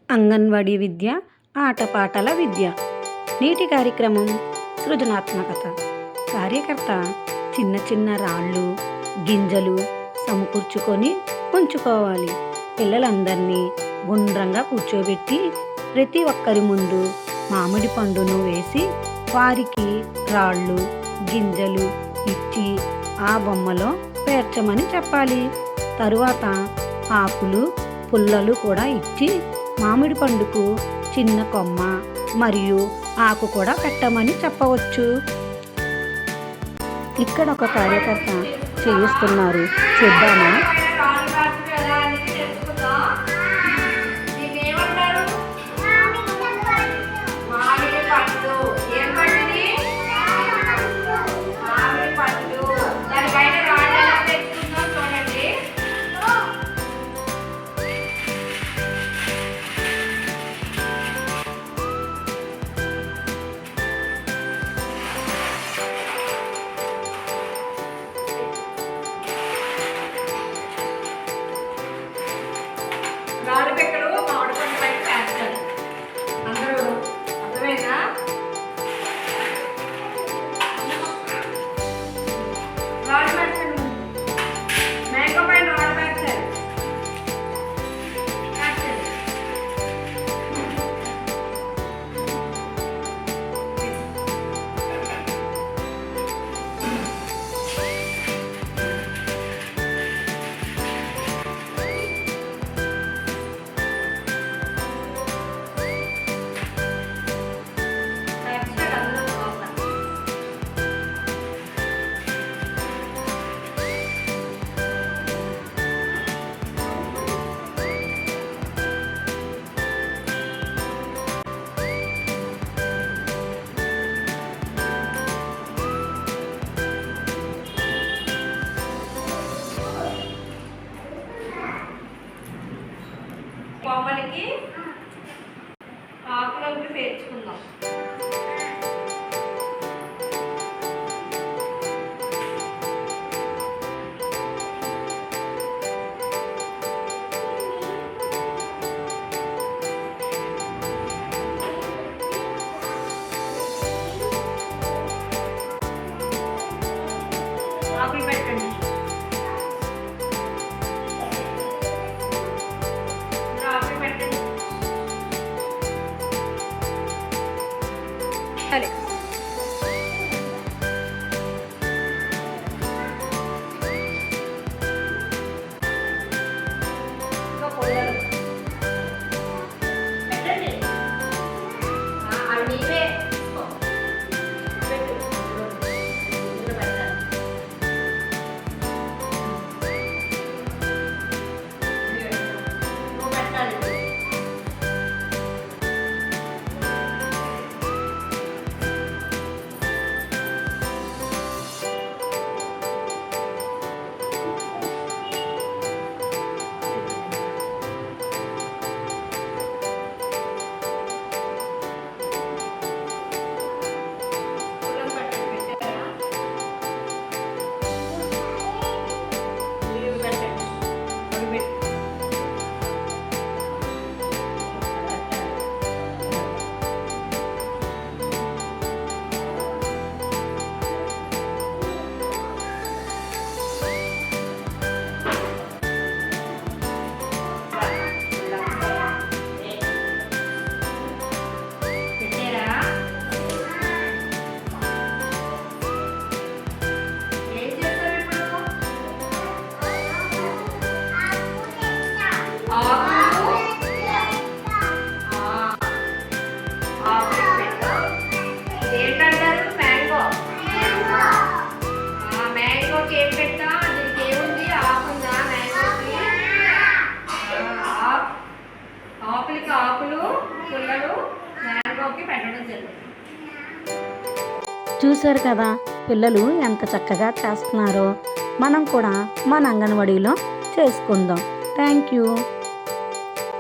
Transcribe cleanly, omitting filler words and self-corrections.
అంగన్వాడీ విద్య ఆటపాటల విద్య. నీటి కార్యక్రమం సృజనాత్మకత. కార్యకర్త చిన్న చిన్న రాళ్ళు గింజలు సమకూర్చుకొని ఉంచుకోవాలి. పిల్లలందరినీ గుండ్రంగా కూర్చోబెట్టి ప్రతి ఒక్కరి ముందు మామిడి పండును వేసి వారికి రాళ్ళు గింజలు ఇచ్చి ఆ బొమ్మలో పేర్చమని చెప్పాలి. తరువాత ఆకులు పుల్లలు కూడా ఇచ్చి మామిడి పండుకు చిన్న కొమ్మ మరియు ఆకు కూడా పెట్టమని చెప్పవచ్చు. ఇక్కడ ఒక కార్యకర్త చేయిస్తున్నారు, చూద్దామా? రాళ్ళు పెక్కలు మామిడి పండు పైన వేస్తారు. అందరూ అర్థమైందా? రాళ్ళు పెడతాను, మ్యాంగో పైన రాళ్ళు పెడతారు. కొమ్మలకి ఆకులోకి పేర్చుకుందాం. ఆకులు పెట్టండి. సరే, ఇంకా పొలాలు పెట్టండి. అవి నీవే పెట్టు. పెట్టాలి. నువ్వు పెట్టాలి. ఏంటంటారు? మ్యాంగో. మ్యాంగోకి ఏం పెట్టా? దీనికి ఏముంది? ఆకుందా మ్యాంగోకి? ఆకులకి ఆకులు పుల్లలు మ్యాంగోకి పెట్టడం జరుగుతుంది. చూశారు కదా పిల్లలు ఎంత చక్కగా చేస్తున్నారో. మనం కూడా మన అంగన్వాడీలో చేసుకుందాం. Thank you.